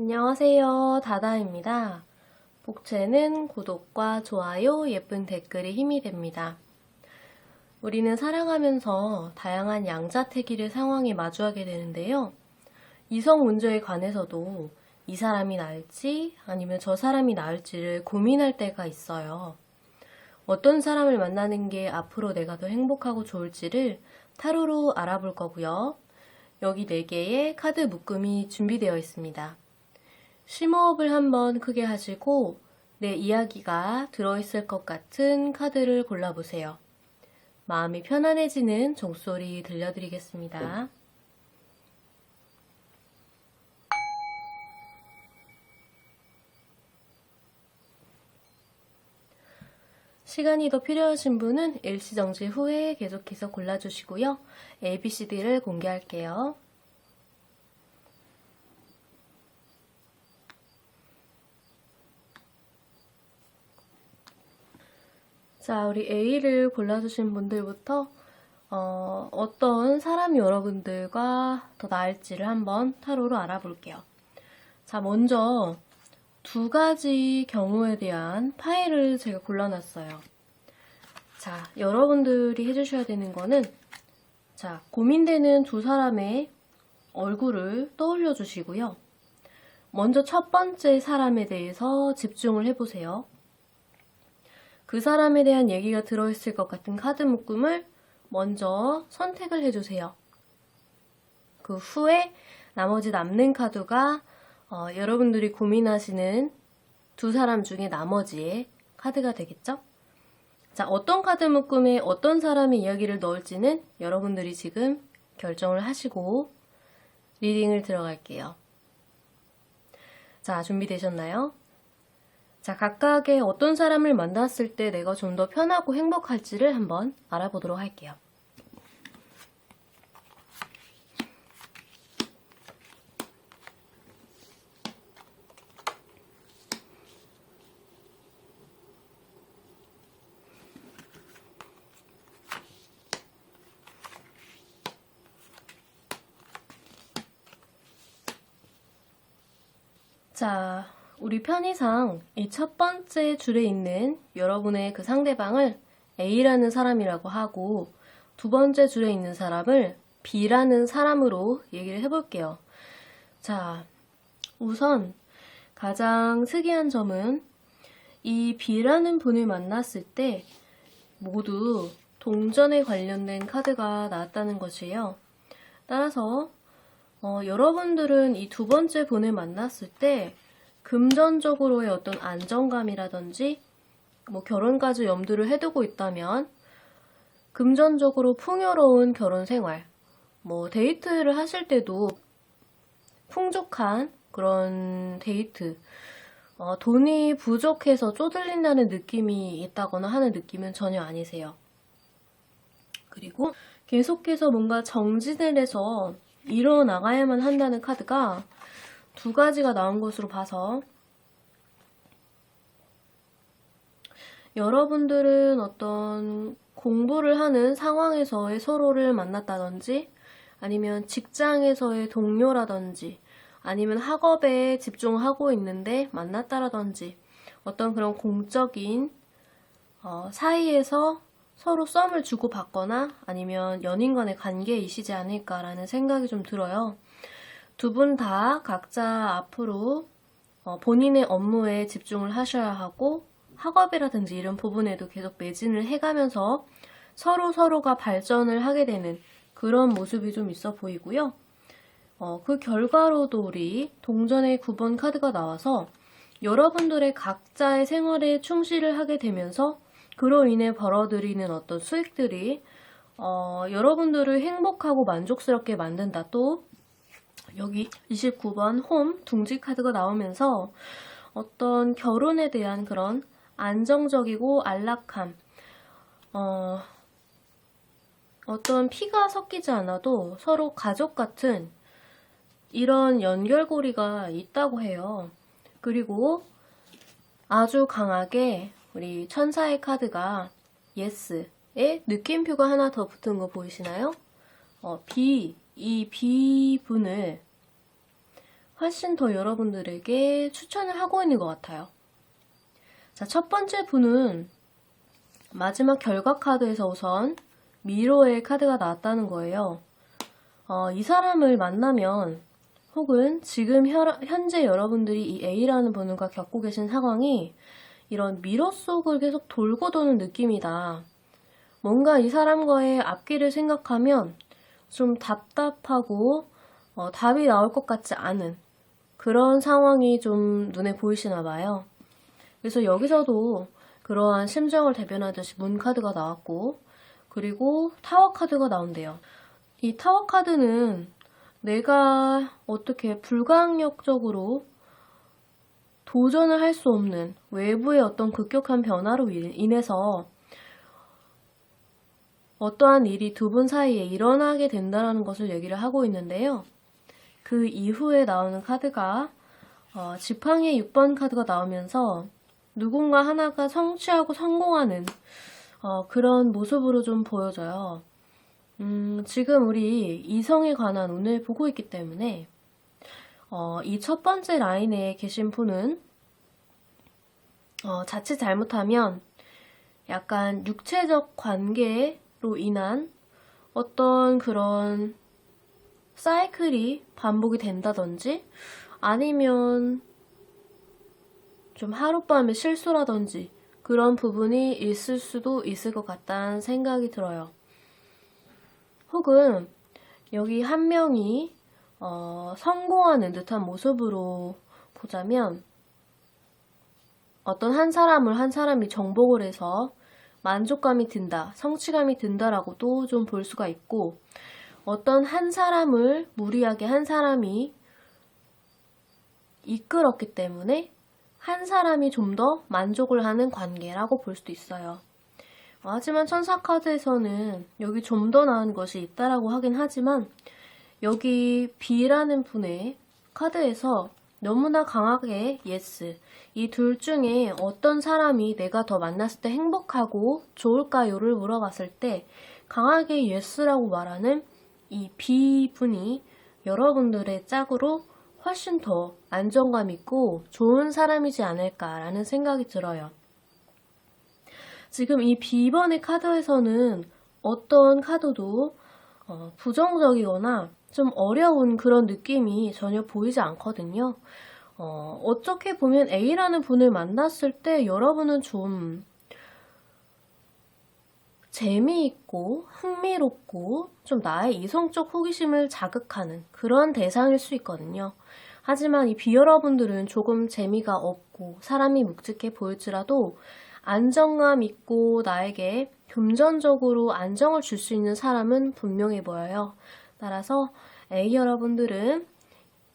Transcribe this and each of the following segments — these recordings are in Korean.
안녕하세요. 다다입니다. 복채는 구독과 좋아요, 예쁜 댓글이 힘이 됩니다. 우리는 살아가면서 다양한 양자택일의 상황에 마주하게 되는데요. 이성 문제에 관해서도 이 사람이 나을지 아니면 저 사람이 나을지를 고민할 때가 있어요. 어떤 사람을 만나는 게 앞으로 내가 더 행복하고 좋을지를 타로로 알아볼 거고요. 여기 4개의 카드 묶음이 준비되어 있습니다. 심호흡을 한번 크게 하시고 내 이야기가 들어있을 것 같은 카드를 골라보세요. 마음이 편안해지는 종소리 들려드리겠습니다. 시간이 더 필요하신 분은 일시정지 후에 계속해서 골라주시고요. ABCD를 공개할게요. 자, 우리 A를 골라주신 분들부터 어떤 사람이 여러분들과 더 나을지를 한번 타로로 알아볼게요. 자, 먼저 2가지 경우에 대한 파일을 제가 골라놨어요. 자, 여러분들이 해주셔야 되는 거는 자, 고민되는 2사람의 얼굴을 떠올려 주시고요. 먼저 첫 번째 사람에 대해서 집중을 해보세요. 그 사람에 대한 얘기가 들어있을 것 같은 카드 묶음을 먼저 선택을 해주세요. 그 후에 나머지 남는 카드가 여러분들이 고민하시는 2사람 중에 나머지의 카드가 되겠죠? 자, 어떤 카드 묶음에 어떤 사람의 이야기를 넣을지는 여러분들이 지금 결정을 하시고 리딩을 들어갈게요. 자, 준비되셨나요? 자, 각각의 어떤 사람을 만났을 때 내가 좀 더 편하고 행복할지를 한번 알아보도록 할게요. 자, 우리 편의상 이 첫 번째 줄에 있는 여러분의 그 상대방을 A라는 사람이라고 하고 2번째 줄에 있는 사람을 B라는 사람으로 얘기를 해볼게요. 자, 우선 가장 특이한 점은 이 B라는 분을 만났을 때 모두 동전에 관련된 카드가 나왔다는 것이에요. 따라서 여러분들은 이 2번째 분을 만났을 때 금전적으로의 어떤 안정감이라든지 뭐 결혼까지 염두를 해두고 있다면 금전적으로 풍요로운 결혼 생활, 뭐 데이트를 하실 때도 풍족한 그런 데이트, 돈이 부족해서 쪼들린다는 느낌이 있다거나 하는 느낌은 전혀 아니세요. 그리고 계속해서 뭔가 정진을 해서 이뤄나가야만 한다는 카드가 2가지가 나온 것으로 봐서 여러분들은 어떤 공부를 하는 상황에서의 서로를 만났다든지 아니면 직장에서의 동료라든지 아니면 학업에 집중하고 있는데 만났다라든지 어떤 그런 공적인 사이에서 서로 썸을 주고받거나 아니면 연인 간의 관계이시지 않을까라는 생각이 좀 들어요. 2분 다 각자 앞으로 본인의 업무에 집중을 하셔야 하고 학업이라든지 이런 부분에도 계속 매진을 해가면서 서로가 발전을 하게 되는 그런 모습이 좀 있어 보이고요. 그 결과로도 우리 동전의 9번 카드가 나와서 여러분들의 각자의 생활에 충실을 하게 되면서 그로 인해 벌어들이는 어떤 수익들이 여러분들을 행복하고 만족스럽게 만든다. 또 여기 29번 홈 둥지 카드가 나오면서 어떤 결혼에 대한 그런 안정적이고 안락함, 어떤 피가 섞이지 않아도 서로 가족 같은 이런 연결고리가 있다고 해요. 그리고 아주 강하게 우리 천사의 카드가 예스의 느낌표가 하나 더 붙은 거 보이시나요? 이 B분을 훨씬 더 여러분들에게 추천을 하고 있는 것 같아요. 자, 첫 번째 분은 마지막 결과 카드에서 우선 미로의 카드가 나왔다는 거예요. 이 사람을 만나면 혹은 지금 현재 여러분들이 이 A라는 분과 겪고 계신 상황이 이런 미러 속을 계속 돌고 도는 느낌이다. 뭔가 이 사람과의 앞길을 생각하면 좀 답답하고 답이 나올 것 같지 않은 그런 상황이 좀 눈에 보이시나 봐요. 그래서 여기서도 그러한 심정을 대변하듯이 문 카드가 나왔고, 그리고 타워 카드가 나온대요. 이 타워 카드는 내가 어떻게 불가항력적으로 도전을 할 수 없는 외부의 어떤 급격한 변화로 인해서 어떠한 일이 두 분 사이에 일어나게 된다는 것을 얘기를 하고 있는데요. 그 이후에 나오는 카드가 지팡이의 6번 카드가 나오면서 누군가 하나가 성취하고 성공하는 그런 모습으로 좀 보여져요. 지금 우리 이성에 관한 운을 보고 있기 때문에 이 첫 번째 라인에 계신 분은 자칫 잘못하면 약간 육체적 관계로 인한 어떤 그런 사이클이 반복이 된다든지 아니면 좀 하룻밤의 실수라든지 그런 부분이 있을 수도 있을 것 같다는 생각이 들어요. 혹은 여기 한 명이 성공하는 듯한 모습으로 보자면 어떤 한 사람이 정복을 해서 만족감이 든다, 성취감이 든다라고도 좀 볼 수가 있고 어떤 한 사람을 무리하게 한 사람이 이끌었기 때문에 한 사람이 좀 더 만족을 하는 관계라고 볼 수도 있어요. 하지만 천사 카드에서는 여기 좀 더 나은 것이 있다라고 하긴 하지만 여기 B라는 분의 카드에서 너무나 강하게 yes, 이 둘 중에 어떤 사람이 내가 더 만났을 때 행복하고 좋을까요를 물어봤을 때 강하게 yes라고 말하는 이 B분이 여러분들의 짝으로 훨씬 더 안정감 있고 좋은 사람이지 않을까라는 생각이 들어요. 지금 이 B번의 카드에서는 어떤 카드도 부정적이거나 좀 어려운 그런 느낌이 전혀 보이지 않거든요. 어떻게 보면 A라는 분을 만났을 때 여러분은 좀 재미있고 흥미롭고 좀 나의 이성적 호기심을 자극하는 그런 대상일 수 있거든요. 하지만 이 B 여러분들은 조금 재미가 없고 사람이 묵직해 보일지라도 안정감 있고 나에게 금전적으로 안정을 줄 수 있는 사람은 분명해 보여요. 따라서 A 여러분들은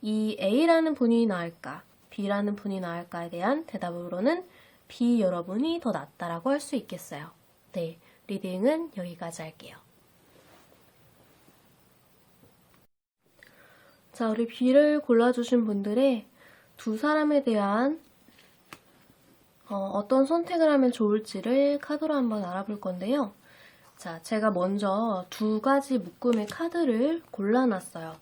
이 A라는 분이 나을까, B라는 분이 나을까에 대한 대답으로는 B 여러분이 더 낫다라고 할 수 있겠어요. 네, 리딩은 여기까지 할게요. 자, 우리 B를 골라주신 분들의 두 사람에 대한 어떤 선택을 하면 좋을지를 카드로 한번 알아볼 건데요. 자, 제가 먼저 두 가지 묶음의 카드를 골라놨어요.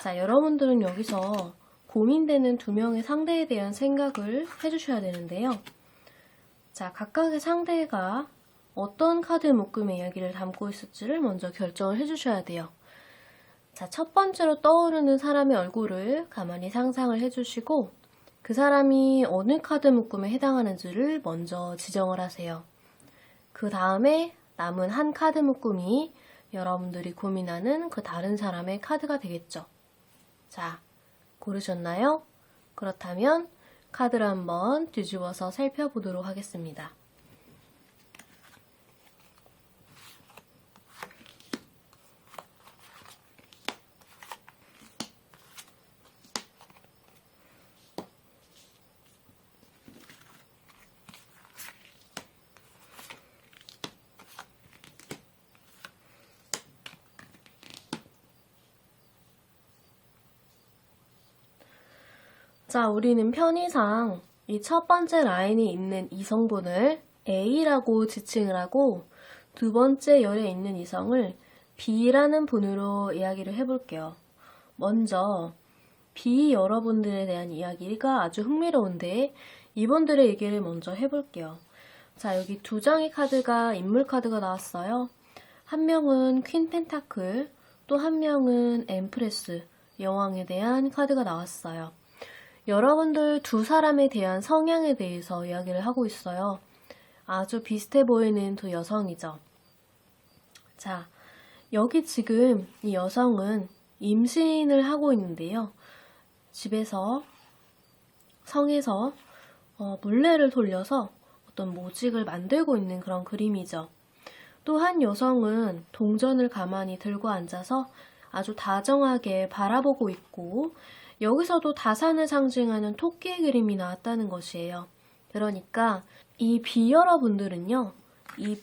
자, 여러분들은 여기서 고민되는 두 명의 상대에 대한 생각을 해주셔야 되는데요. 자, 각각의 상대가 어떤 카드 묶음의 이야기를 담고 있을지를 먼저 결정을 해주셔야 돼요. 자, 첫 번째로 떠오르는 사람의 얼굴을 가만히 상상을 해주시고 그 사람이 어느 카드 묶음에 해당하는지를 먼저 지정을 하세요. 그 다음에 남은 한 카드 묶음이 여러분들이 고민하는 그 다른 사람의 카드가 되겠죠. 자, 고르셨나요? 그렇다면 카드를 한번 뒤집어서 살펴보도록 하겠습니다. 자, 우리는 편의상 이 첫 번째 라인이 있는 이성분을 A라고 지칭을 하고 두 번째 열에 있는 이성을 B라는 분으로 이야기를 해볼게요. 먼저 B 여러분들에 대한 이야기가 아주 흥미로운데 이분들의 얘기를 먼저 해볼게요. 자, 여기 두 장의 카드가 인물 카드가 나왔어요. 한 명은 퀸 펜타클, 또 한 명은 엠프레스, 여왕에 대한 카드가 나왔어요. 여러분들 두 사람에 대한 성향에 대해서 이야기를 하고 있어요. 아주 비슷해 보이는 두 여성이죠. 자, 여기 지금 이 여성은 임신을 하고 있는데요. 집에서, 성에서 물레를 돌려서 어떤 모직을 만들고 있는 그런 그림이죠. 또 한 여성은 동전을 가만히 들고 앉아서 아주 다정하게 바라보고 있고, 여기서도 다산을 상징하는 토끼의 그림이 나왔다는 것이에요. 그러니까 이 B 여러분들은요, 이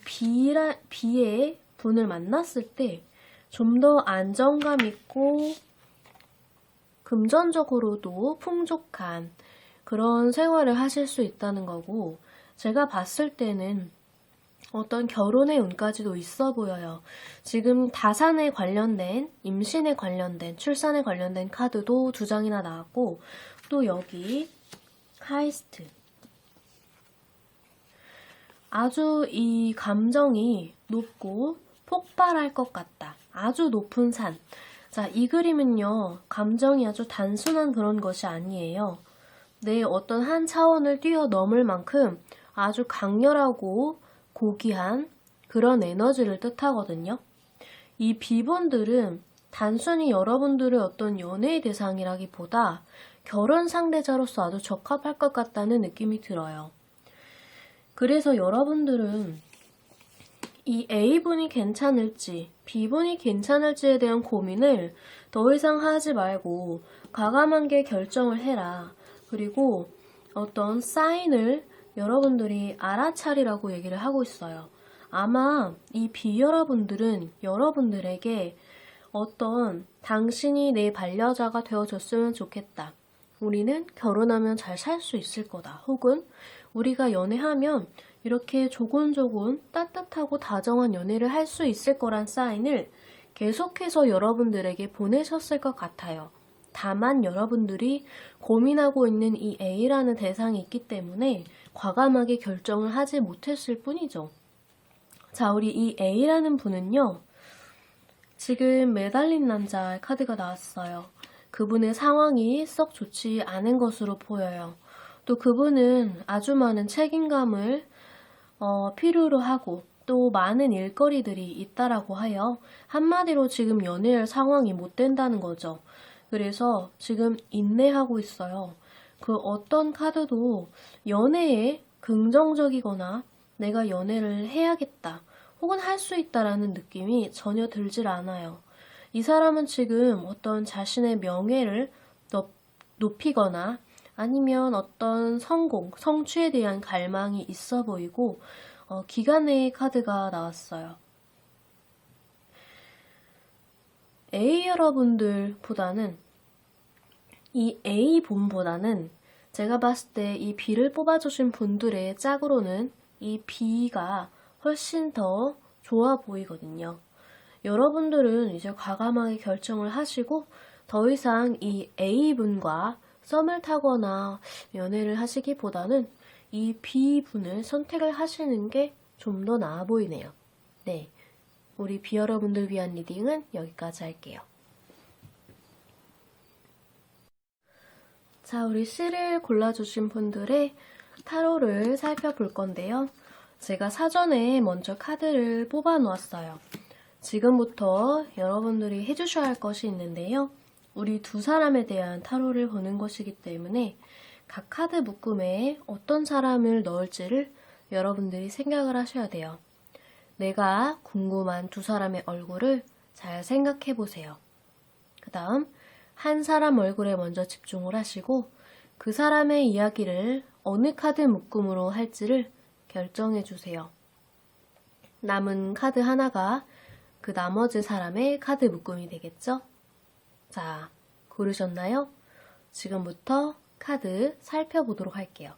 B의 분을 만났을 때 좀 더 안정감 있고 금전적으로도 풍족한 그런 생활을 하실 수 있다는 거고, 제가 봤을 때는 어떤 결혼의 운까지도 있어 보여요. 지금 다산에 관련된, 임신에 관련된, 출산에 관련된 카드도 두 장이나 나왔고, 또 여기 하이스트. 아주 이 감정이 높고 폭발할 것 같다. 아주 높은 산. 자, 이 그림은요, 감정이 아주 단순한 그런 것이 아니에요. 내 어떤 한 차원을 뛰어넘을 만큼 아주 강렬하고 고귀한 그런 에너지를 뜻하거든요. 이 B분들은 단순히 여러분들의 어떤 연애의 대상이라기보다 결혼 상대자로서 아주 적합할 것 같다는 느낌이 들어요. 그래서 여러분들은 이 A분이 괜찮을지 B분이 괜찮을지에 대한 고민을 더 이상 하지 말고 과감하게 결정을 해라. 그리고 어떤 사인을 여러분들이 알아차리라고 얘기를 하고 있어요. 아마 이 B 여러분들은 여러분들에게 어떤 당신이 내 반려자가 되어줬으면 좋겠다. 우리는 결혼하면 잘 살 수 있을 거다. 혹은 우리가 연애하면 이렇게 조곤조곤 따뜻하고 다정한 연애를 할 수 있을 거란 사인을 계속해서 여러분들에게 보내셨을 것 같아요. 다만 여러분들이 고민하고 있는 이 A라는 대상이 있기 때문에 과감하게 결정을 하지 못했을 뿐이죠. 자, 우리 이 A라는 분은요, 지금 매달린 남자의 카드가 나왔어요. 그분의 상황이 썩 좋지 않은 것으로 보여요. 또 그분은 아주 많은 책임감을 필요로 하고 또 많은 일거리들이 있다라고 하여 한마디로 지금 연애할 상황이 못 된다는 거죠. 그래서 지금 인내하고 있어요. 그 어떤 카드도 연애에 긍정적이거나 내가 연애를 해야겠다 혹은 할 수 있다라는 느낌이 전혀 들질 않아요. 이 사람은 지금 어떤 자신의 명예를 높이거나 아니면 어떤 성공, 성취에 대한 갈망이 있어 보이고 기간의 카드가 나왔어요. A 여러분들보다는 이 A분보다는 제가 봤을 때 이 B를 뽑아주신 분들의 짝으로는 이 B가 훨씬 더 좋아 보이거든요. 여러분들은 이제 과감하게 결정을 하시고 더 이상 이 A분과 썸을 타거나 연애를 하시기보다는 이 B분을 선택을 하시는 게 좀 더 나아 보이네요. 네, 우리 B 여러분들 위한 리딩은 여기까지 할게요. 자, 우리 C를 골라주신 분들의 타로를 살펴볼 건데요. 제가 사전에 먼저 카드를 뽑아 놓았어요. 지금부터 여러분들이 해주셔야 할 것이 있는데요. 우리 두 사람에 대한 타로를 보는 것이기 때문에 각 카드 묶음에 어떤 사람을 넣을지를 여러분들이 생각을 하셔야 돼요. 내가 궁금한 두 사람의 얼굴을 잘 생각해 보세요. 그 다음 한 사람 얼굴에 먼저 집중을 하시고 그 사람의 이야기를 어느 카드 묶음으로 할지를 결정해 주세요. 남은 카드 하나가 그 나머지 사람의 카드 묶음이 되겠죠? 자, 고르셨나요? 지금부터 카드 살펴보도록 할게요.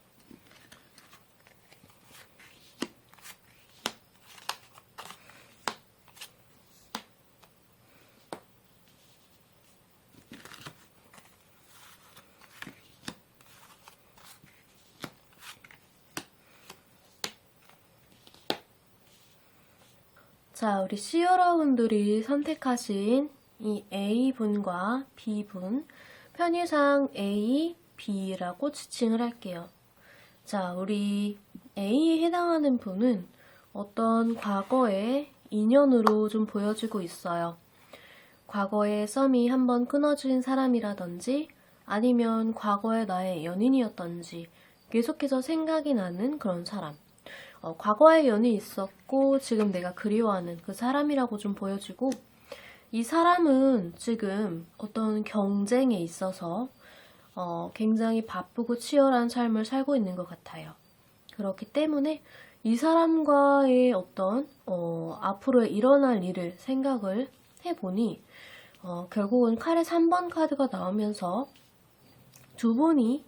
자, 우리 C 여러분들이 선택하신 이 A분과 B분, 편의상 A, B라고 지칭을 할게요. 자, 우리 A에 해당하는 분은 어떤 과거의 인연으로 좀 보여지고 있어요. 과거에 썸이 한번 끊어진 사람이라든지 아니면 과거의 나의 연인이었던지 계속해서 생각이 나는 그런 사람. 과거에 연이 있었고 지금 내가 그리워하는 그 사람이라고 좀 보여지고, 이 사람은 지금 어떤 경쟁에 있어서 굉장히 바쁘고 치열한 삶을 살고 있는 것 같아요. 그렇기 때문에 이 사람과의 어떤 앞으로 일어날 일을 생각을 해보니 결국은 칼의 3번 카드가 나오면서 두 분이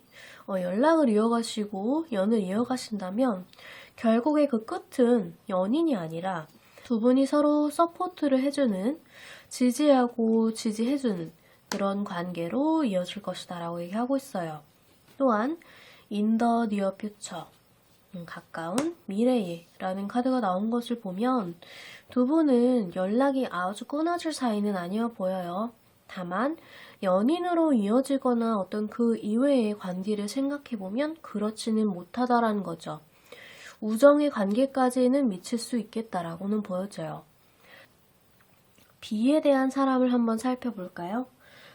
연락을 이어가시고 연을 이어가신다면 결국에 그 끝은 연인이 아니라 두 분이 서로 서포트를 해주는, 지지하고 지지해주는 그런 관계로 이어질 것이다 라고 얘기하고 있어요. 또한 in the near future, 가까운 미래에 라는 카드가 나온 것을 보면 두 분은 연락이 아주 끊어질 사이는 아니어 보여요. 다만 연인으로 이어지거나 어떤 그 이외의 관계를 생각해보면 그렇지는 못하다라는 거죠. 우정의 관계까지는 미칠 수 있겠다라고는 보여져요. B에 대한 사람을 한번 살펴볼까요?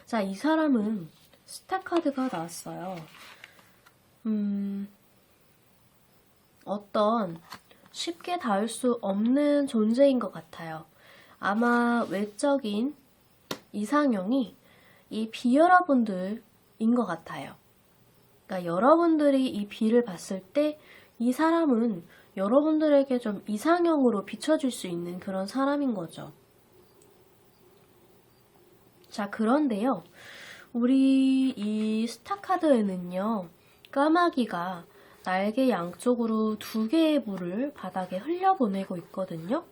자, 이 사람은 스타 카드가 나왔어요. 어떤 쉽게 닿을 수 없는 존재인 것 같아요. 아마 외적인 이상형이 이 B 여러분들인 것 같아요. 그러니까 여러분들이 이 B를 봤을 때 이 사람은 여러분들에게 좀 이상형으로 비춰질 수 있는 그런 사람인 거죠. 자, 그런데요. 우리 이 스타 카드에는요. 까마귀가 날개 양쪽으로 2개의 물을 바닥에 흘려보내고 있거든요.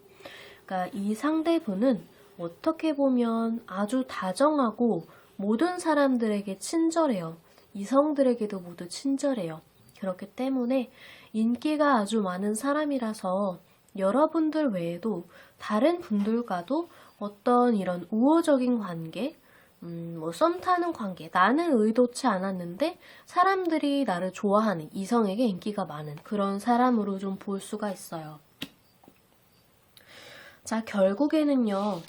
그러니까 이 상대분은 어떻게 보면 아주 다정하고 모든 사람들에게 친절해요. 이성들에게도 모두 친절해요. 그렇기 때문에 인기가 아주 많은 사람이라서 여러분들 외에도 다른 분들과도 어떤 이런 우호적인 관계, 썸 타는 관계, 나는 의도치 않았는데 사람들이 나를 좋아하는, 이성에게 인기가 많은 그런 사람으로 좀 볼 수가 있어요. 자, 결국에는요,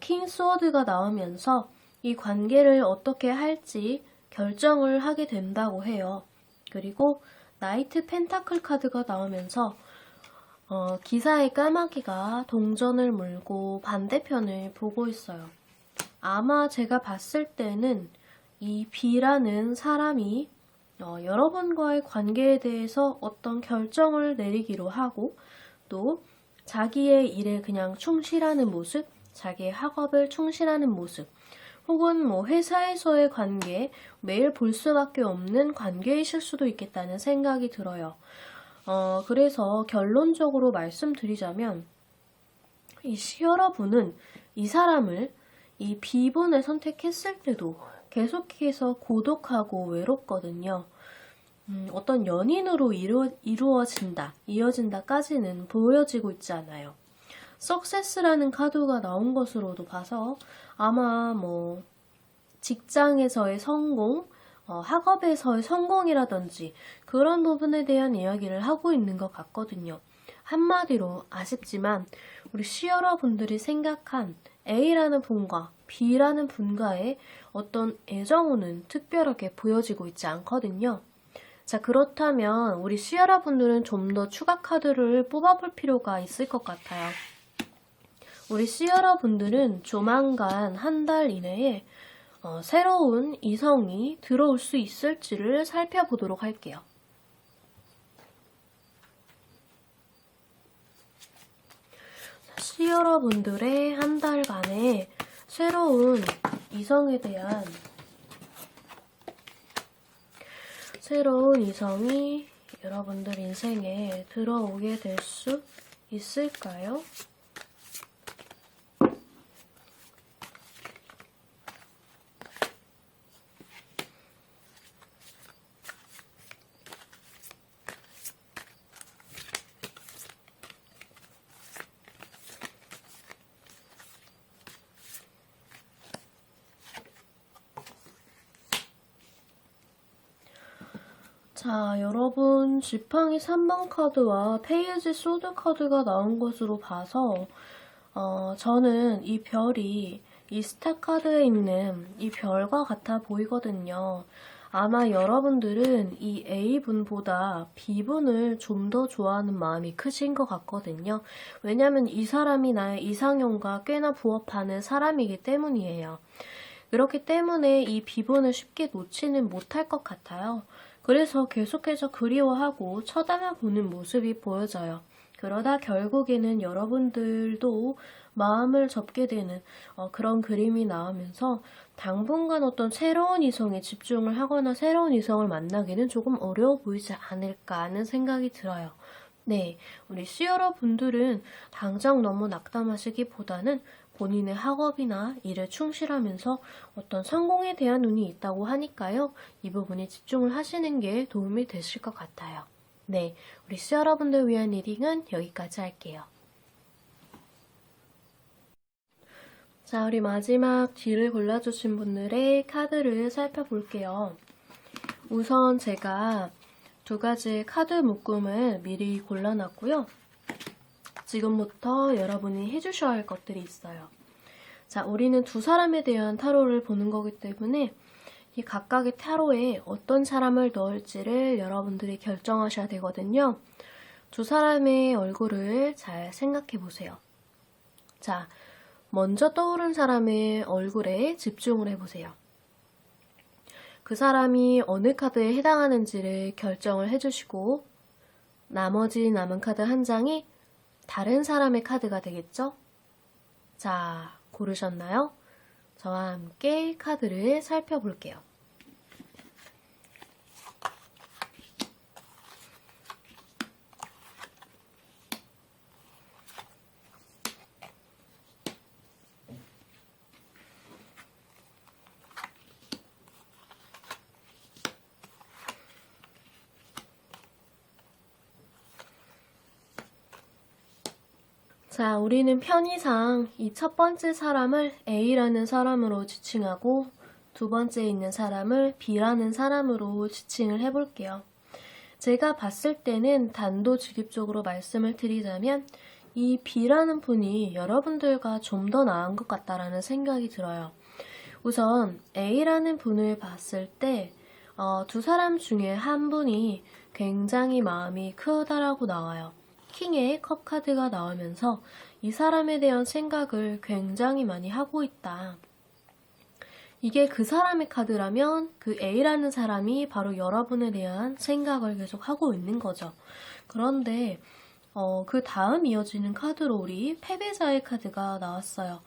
킹 스워드가 나오면서 이 관계를 어떻게 할지 결정을 하게 된다고 해요. 그리고 나이트 펜타클 카드가 나오면서 기사의 까마귀가 동전을 물고 반대편을 보고 있어요. 아마 제가 봤을 때는 이 B라는 사람이 여러분과의 관계에 대해서 어떤 결정을 내리기로 하고 또 자기의 일에 그냥 충실하는 모습, 자기의 학업을 충실하는 모습, 혹은 뭐 회사에서의 관계, 매일 볼 수밖에 없는 관계이실 수도 있겠다는 생각이 들어요. 그래서 결론적으로 말씀드리자면 이 C 여러분은 이 사람을 이 B분을 선택했을 때도 계속해서 고독하고 외롭거든요. 어떤 연인으로 이루어진다, 이어진다까지는 보여지고 있지 않아요. 석세스라는 카드가 나온 것으로도 봐서 아마 뭐 직장에서의 성공, 학업에서의 성공이라든지 그런 부분에 대한 이야기를 하고 있는 것 같거든요. 한마디로 아쉽지만 우리 C 여러분들이 생각한 A라는 분과 B라는 분과의 어떤 애정우는 특별하게 보여지고 있지 않거든요. 자, 그렇다면 우리 C 여러분들은 좀 더 추가 카드를 뽑아볼 필요가 있을 것 같아요. 우리 C 여러분들은 조만간 한 달 이내에 새로운 이성이 들어올 수 있을지를 살펴보도록 할게요. C 여러분들의 한 달간의 새로운 이성에 대한 새로운 이성이 여러분들 인생에 들어오게 될 수 있을까요? 자, 여러분 지팡이 3번 카드와 페이지 소드 카드가 나온 것으로 봐서 저는 이 별이 이 스타 카드에 있는 이 별과 같아 보이거든요. 아마 여러분들은 이 A분보다 B분을 좀 더 좋아하는 마음이 크신 것 같거든요. 왜냐면 이 사람이 나의 이상형과 꽤나 부합하는 사람이기 때문이에요. 그렇기 때문에 이 B분을 쉽게 놓지는 못할 것 같아요. 그래서 계속해서 그리워하고 쳐다보는 모습이 보여져요. 그러다 결국에는 여러분들도 마음을 접게 되는 그런 그림이 나오면서 당분간 어떤 새로운 이성에 집중을 하거나 새로운 이성을 만나기는 조금 어려워 보이지 않을까 하는 생각이 들어요. 네, 우리 C 여러분들은 당장 너무 낙담하시기보다는 본인의 학업이나 일에 충실하면서 어떤 성공에 대한 눈이 있다고 하니까요. 이 부분에 집중을 하시는 게 도움이 되실 것 같아요. 네, 우리 C 여러분들 위한 리딩은 여기까지 할게요. 자, 우리 마지막 뒤를 골라주신 분들의 카드를 살펴볼게요. 우선 제가 두 가지의 카드 묶음을 미리 골라놨고요. 지금부터 여러분이 해주셔야 할 것들이 있어요. 자, 우리는 두 사람에 대한 타로를 보는 거기 때문에 이 각각의 타로에 어떤 사람을 넣을지를 여러분들이 결정하셔야 되거든요. 두 사람의 얼굴을 잘 생각해 보세요. 자, 먼저 떠오른 사람의 얼굴에 집중을 해보세요. 그 사람이 어느 카드에 해당하는지를 결정을 해주시고 나머지 남은 카드 한 장이 다른 사람의 카드가 되겠죠? 자, 고르셨나요? 저와 함께 카드를 살펴볼게요. 자, 우리는 편의상 이 첫 번째 사람을 A라는 사람으로 지칭하고 두 번째에 있는 사람을 B라는 사람으로 지칭을 해볼게요. 제가 봤을 때는 단도직입적으로 말씀을 드리자면 이 B라는 분이 여러분들과 좀 더 나은 것 같다라는 생각이 들어요. 우선 A라는 분을 봤을 때 두 사람 중에 한 분이 굉장히 마음이 크다라고 나와요. 킹의 컵 카드가 나오면서 이 사람에 대한 생각을 굉장히 많이 하고 있다. 이게 그 사람의 카드라면 그 A라는 사람이 바로 여러분에 대한 생각을 계속 하고 있는 거죠. 그런데 그 다음 이어지는 카드로 우리 패배자의 카드가 나왔어요.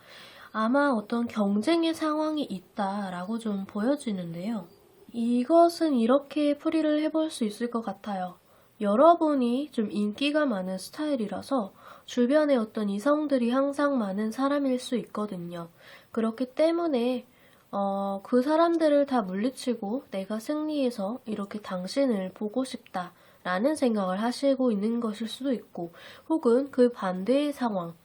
아마 어떤 경쟁의 상황이 있다라고 좀 보여지는데요. 이것은 이렇게 풀이를 해볼 수 있을 것 같아요. 여러분이 좀 인기가 많은 스타일이라서 주변에 어떤 이성들이 항상 많은 사람일 수 있거든요. 그렇기 때문에 그 사람들을 다 물리치고 내가 승리해서 이렇게 당신을 보고 싶다 라는 생각을 하시고 있는 것일 수도 있고, 혹은 그 반대의 상황,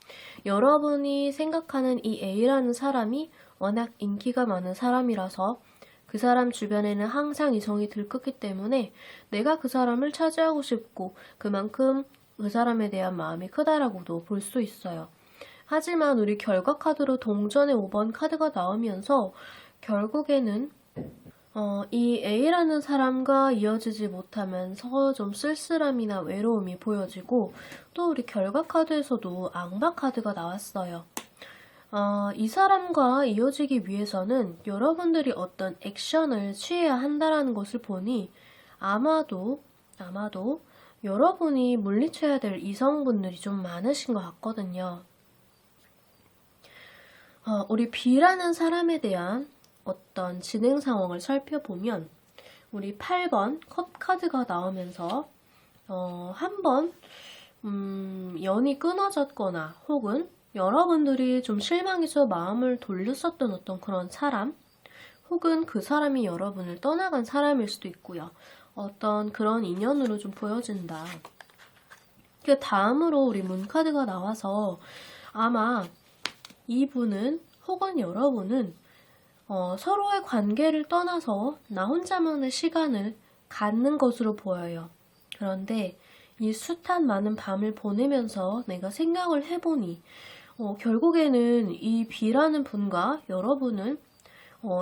여러분이 생각하는 이 A라는 사람이 워낙 인기가 많은 사람이라서 그 사람 주변에는 항상 이성이 들끓기 때문에 내가 그 사람을 차지하고 싶고 그만큼 그 사람에 대한 마음이 크다라고도 볼 수 있어요. 하지만 우리 결과 카드로 동전의 5번 카드가 나오면서 결국에는 이 A라는 사람과 이어지지 못하면서 좀 쓸쓸함이나 외로움이 보여지고, 또 우리 결과 카드에서도 악마 카드가 나왔어요. 이 사람과 이어지기 위해서는 여러분들이 어떤 액션을 취해야 한다는 것을 보니 아마도 여러분이 물리쳐야 될 이성분들이 좀 많으신 것 같거든요. 우리 B라는 사람에 대한 어떤 진행 상황을 살펴보면 우리 8번 컵 카드가 나오면서 한번 연이 끊어졌거나 혹은 여러분들이 좀 실망해서 마음을 돌렸었던 어떤 그런 사람, 혹은 그 사람이 여러분을 떠나간 사람일 수도 있고요. 어떤 그런 인연으로 좀 보여진다. 그 다음으로 우리 문카드가 나와서 아마 이분은 혹은 여러분은 서로의 관계를 떠나서 나 혼자만의 시간을 갖는 것으로 보여요. 그런데 이 숱한 많은 밤을 보내면서 내가 생각을 해보니 결국에는 이 B라는 분과 여러분은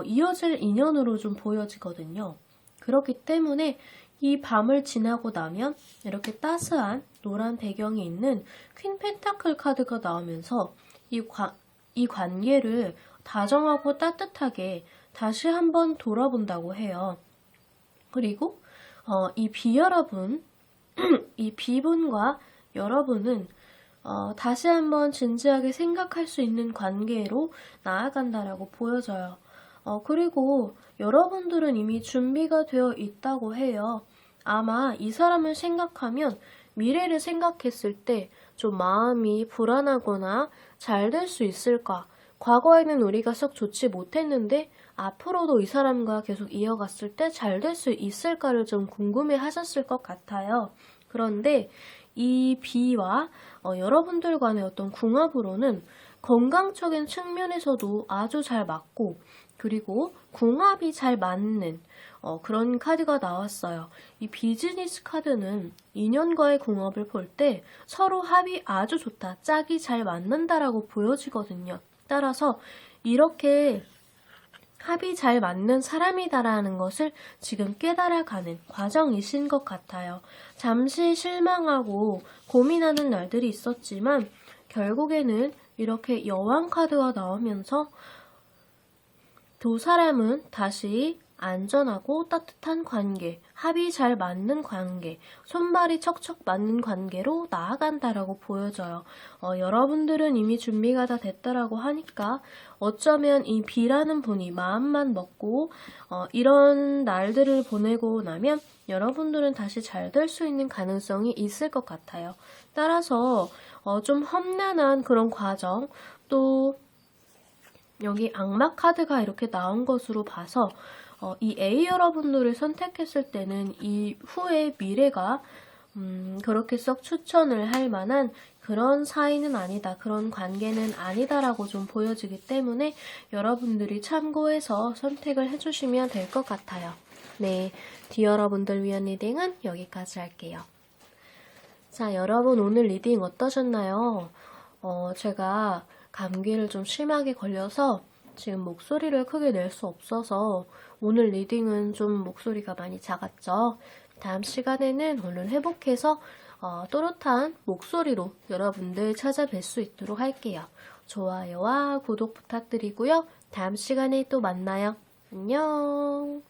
이어질 인연으로 좀 보여지거든요. 그렇기 때문에 이 밤을 지나고 나면 이렇게 따스한 노란 배경이 있는 퀸 펜타클 카드가 나오면서 이 관계를 다정하고 따뜻하게 다시 한번 돌아본다고 해요. 그리고 이 B 여러분, 이 B분과 여러분은 다시 한번 진지하게 생각할 수 있는 관계로 나아간다라고 보여져요. 그리고 여러분들은 이미 준비가 되어 있다고 해요. 아마 이 사람을 생각하면 미래를 생각했을 때 좀 마음이 불안하거나 잘 될 수 있을까? 과거에는 우리가 썩 좋지 못했는데 앞으로도 이 사람과 계속 이어갔을 때 잘 될 수 있을까를 좀 궁금해 하셨을 것 같아요. 그런데 이 B와 여러분들 간의 어떤 궁합으로는 건강적인 측면에서도 아주 잘 맞고 그리고 궁합이 잘 맞는 그런 카드가 나왔어요. 이 비즈니스 카드는 인연과의 궁합을 볼 때 서로 합이 아주 좋다, 짝이 잘 맞는다라고 보여지거든요. 따라서 이렇게 합이 잘 맞는 사람이다라는 것을 지금 깨달아가는 과정이신 것 같아요. 잠시 실망하고 고민하는 날들이 있었지만 결국에는 이렇게 여왕 카드가 나오면서 두 사람은 다시 안전하고 따뜻한 관계, 합이 잘 맞는 관계, 손발이 척척 맞는 관계로 나아간다라고 보여져요. 여러분들은 이미 준비가 다 됐다라고 하니까 어쩌면 이 B라는 분이 마음만 먹고 이런 날들을 보내고 나면 여러분들은 다시 잘 될 수 있는 가능성이 있을 것 같아요. 따라서 좀 험난한 그런 과정, 또 여기 악마 카드가 이렇게 나온 것으로 봐서 이 A 여러분들을 선택했을 때는 이 후의 미래가 그렇게 썩 추천을 할 만한 그런 사이는 아니다, 그런 관계는 아니다라고 좀 보여지기 때문에 여러분들이 참고해서 선택을 해주시면 될 것 같아요. 네, D 여러분들 위한 리딩은 여기까지 할게요. 자, 여러분 오늘 리딩 어떠셨나요? 제가 감기를 좀 심하게 걸려서 지금 목소리를 크게 낼 수 없어서 오늘 리딩은 좀 목소리가 많이 작았죠. 다음 시간에는 얼른 회복해서 또렷한 목소리로 여러분들 찾아뵐 수 있도록 할게요. 좋아요와 구독 부탁드리고요. 다음 시간에 또 만나요. 안녕.